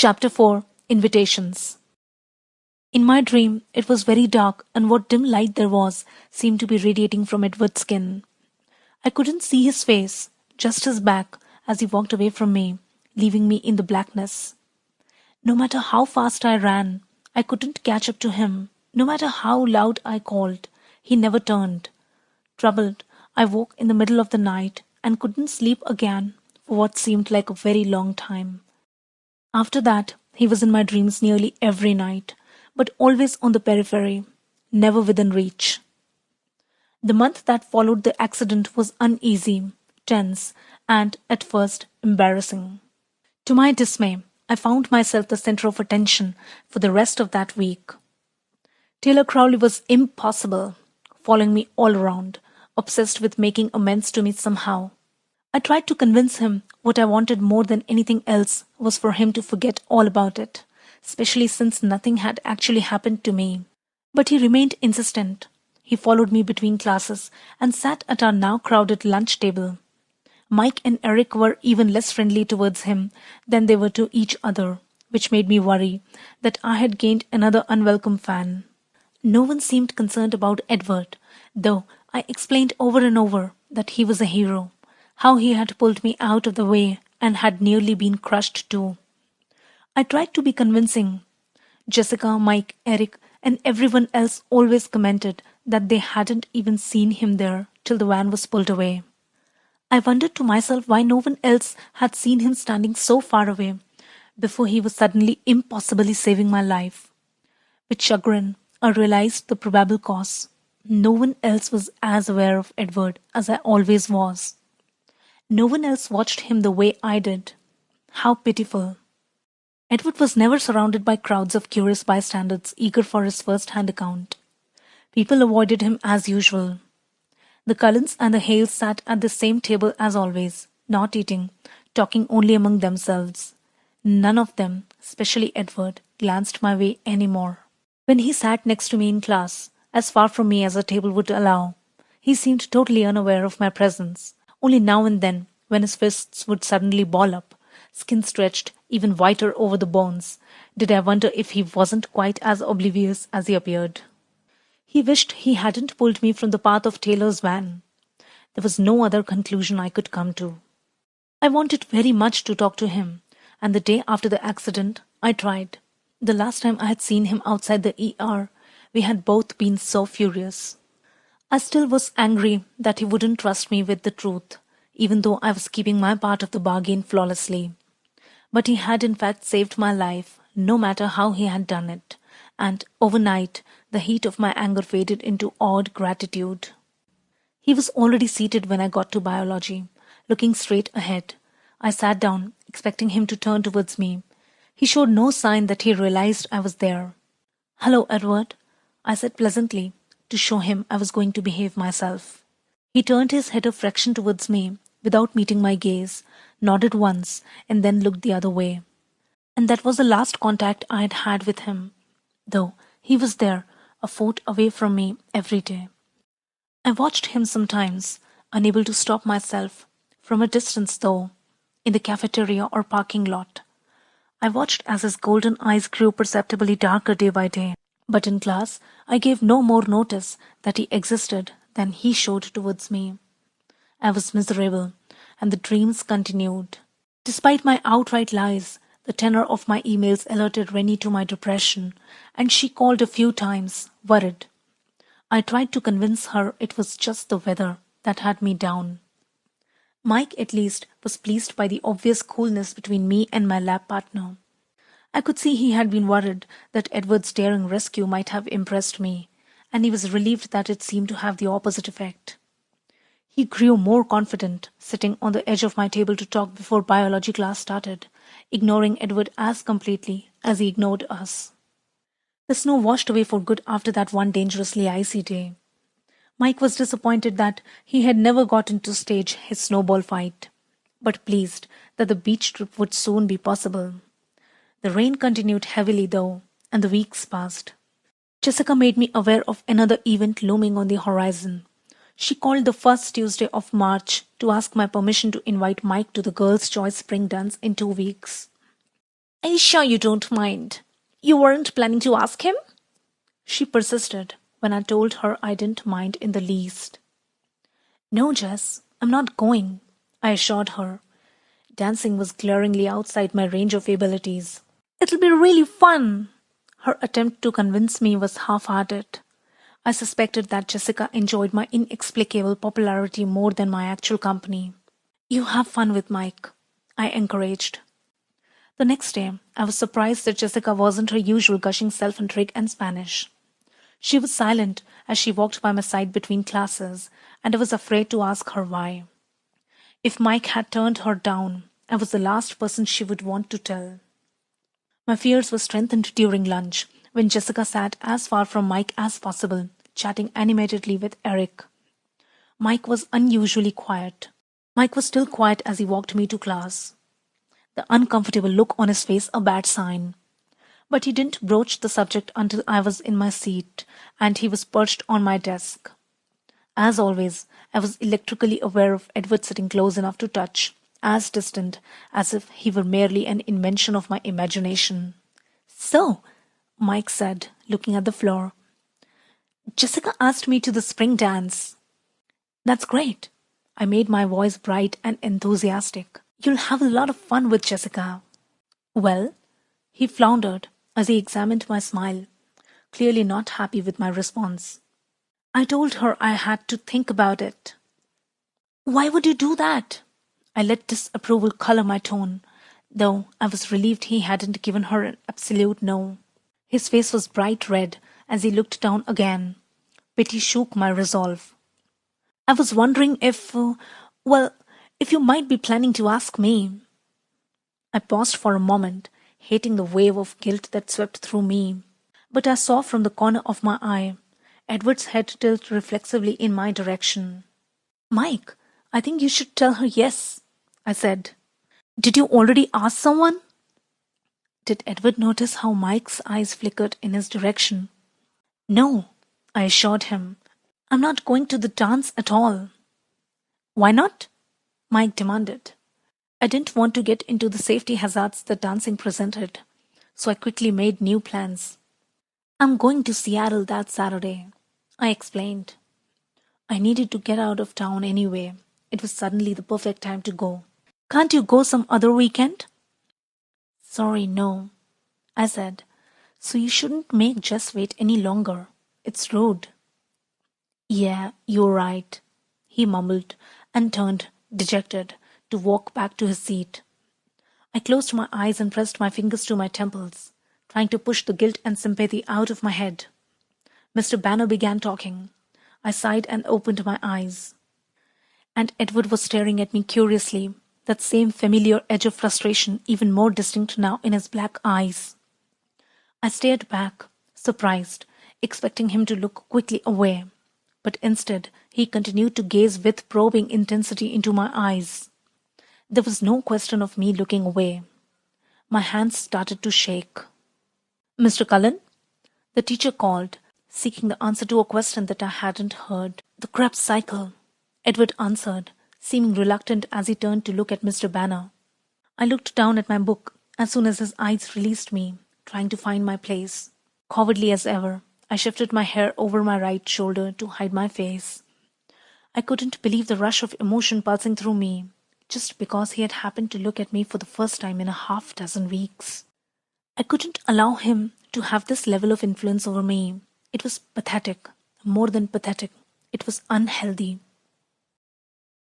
Chapter 4 Invitations. In my dream, it was very dark, and what dim light there was seemed to be radiating from Edward's skin. I couldn't see his face, just his back, as he walked away from me, leaving me in the blackness. No matter how fast I ran, I couldn't catch up to him. No matter how loud I called, he never turned. Troubled, I woke in the middle of the night and couldn't sleep again for what seemed like a very long time. After that, he was in my dreams nearly every night, but always on the periphery, never within reach. The month that followed the accident was uneasy, tense, and, at first, embarrassing. To my dismay, I found myself the center of attention for the rest of that week. Taylor Crowley was impossible, following me all around, obsessed with making amends to me somehow. I tried to convince him what I wanted more than anything else was for him to forget all about it, especially since nothing had actually happened to me. But he remained insistent. He followed me between classes and sat at our now crowded lunch table. Mike and Eric were even less friendly towards him than they were to each other, which made me worry that I had gained another unwelcome fan. No one seemed concerned about Edward, though I explained over and over that he was a hero, how he had pulled me out of the way and had nearly been crushed too. I tried to be convincing. Jessica, Mike, Eric, and everyone else always commented that they hadn't even seen him there till the van was pulled away. I wondered to myself why no one else had seen him standing so far away before he was suddenly impossibly saving my life. With chagrin, I realized the probable cause. No one else was as aware of Edward as I always was. No one else watched him the way I did. How pitiful. Edward was never surrounded by crowds of curious bystanders eager for his first-hand account. People avoided him as usual. The Cullens and the Hales sat at the same table as always, not eating, talking only among themselves. None of them, especially Edward, glanced my way any more. When he sat next to me in class, as far from me as the table would allow, he seemed totally unaware of my presence. Only now and then, when his fists would suddenly ball up, skin stretched even whiter over the bones, did I wonder if he wasn't quite as oblivious as he appeared. He wished he hadn't pulled me from the path of Taylor's van. There was no other conclusion I could come to. I wanted very much to talk to him, and the day after the accident, I tried. The last time I had seen him outside the ER, we had both been so furious. I still was angry that he wouldn't trust me with the truth, even though I was keeping my part of the bargain flawlessly. But he had in fact saved my life, no matter how he had done it, and overnight the heat of my anger faded into awed gratitude. He was already seated when I got to biology, looking straight ahead. I sat down, expecting him to turn towards me. He showed no sign that he realized I was there. "Hello, Edward," I said pleasantly, to show him I was going to behave myself. He turned his head a fraction towards me, without meeting my gaze, nodded once, and then looked the other way. And that was the last contact I had had with him, though he was there, a foot away from me every day. I watched him sometimes, unable to stop myself, from a distance though, in the cafeteria or parking lot. I watched as his golden eyes grew perceptibly darker day by day, but in class I gave no more notice that he existed than he showed towards me. I was miserable, and the dreams continued. Despite my outright lies, the tenor of my emails alerted Rennie to my depression, and she called a few times, worried. I tried to convince her it was just the weather that had me down. Mike, at least, was pleased by the obvious coolness between me and my lab partner. I could see he had been worried that Edward's daring rescue might have impressed me, and he was relieved that it seemed to have the opposite effect. He grew more confident, sitting on the edge of my table to talk before biology class started, ignoring Edward as completely as he ignored us. The snow washed away for good after that one dangerously icy day. Mike was disappointed that he had never gotten to stage his snowball fight, but pleased that the beach trip would soon be possible. The rain continued heavily, though, and the weeks passed. Jessica made me aware of another event looming on the horizon. She called the first Tuesday of March to ask my permission to invite Mike to the Girls' Choice Spring Dance in 2 weeks. Are you sure you don't mind? You weren't planning to ask him? She persisted when I told her I didn't mind in the least. No, Jess, I'm not going, I assured her. Dancing was glaringly outside my range of abilities. It'll be really fun. Her attempt to convince me was half-hearted. I suspected that Jessica enjoyed my inexplicable popularity more than my actual company. You have fun with Mike, I encouraged. The next day, I was surprised that Jessica wasn't her usual gushing self in Trig and Spanish. She was silent as she walked by my side between classes, and I was afraid to ask her why. If Mike had turned her down, I was the last person she would want to tell. My fears were strengthened during lunch, when Jessica sat as far from Mike as possible, chatting animatedly with Eric. Mike was unusually quiet. Mike was still quiet as he walked me to class. The uncomfortable look on his face a bad sign. But he didn't broach the subject until I was in my seat, and he was perched on my desk. As always, I was electrically aware of Edward sitting close enough to touch, as distant as if he were merely an invention of my imagination. So, Mike said, looking at the floor, Jessica asked me to the spring dance. That's great. I made my voice bright and enthusiastic. You'll have a lot of fun with Jessica. Well, he floundered as he examined my smile, clearly not happy with my response. I told her I had to think about it. Why would you do that? I let disapproval color my tone, though I was relieved he hadn't given her an absolute no. His face was bright red as he looked down again. Pity shook my resolve. I was wondering if you might be planning to ask me. I paused for a moment, hating the wave of guilt that swept through me. But I saw from the corner of my eye Edward's head tilt reflexively in my direction. Mike, I think you should tell her yes, I said. Did you already ask someone? Did Edward notice how Mike's eyes flickered in his direction? No, I assured him. I'm not going to the dance at all. Why not? Mike demanded. I didn't want to get into the safety hazards that dancing presented, so I quickly made new plans. I'm going to Seattle that Saturday, I explained. I needed to get out of town anyway. It was suddenly the perfect time to go. Can't you go some other weekend? Sorry, no, I said. So you shouldn't make Jess wait any longer. It's rude. Yeah, you're right, he mumbled and turned, dejected, to walk back to his seat. I closed my eyes and pressed my fingers to my temples, trying to push the guilt and sympathy out of my head. Mr. Banner began talking. I sighed and opened my eyes. And Edward was staring at me curiously, that same familiar edge of frustration even more distinct now in his black eyes. I stared back, surprised, expecting him to look quickly away. But instead, he continued to gaze with probing intensity into my eyes. There was no question of me looking away. My hands started to shake. Mr. Cullen? The teacher called, seeking the answer to a question that I hadn't heard. The Krebs cycle, Edward answered, seeming reluctant as he turned to look at Mr. Banner. I looked down at my book as soon as his eyes released me, trying to find my place. Cowardly as ever, I shifted my hair over my right shoulder to hide my face. I couldn't believe the rush of emotion pulsing through me, just because he had happened to look at me for the first time in a half-dozen weeks. I couldn't allow him to have this level of influence over me. It was pathetic, more than pathetic. It was unhealthy.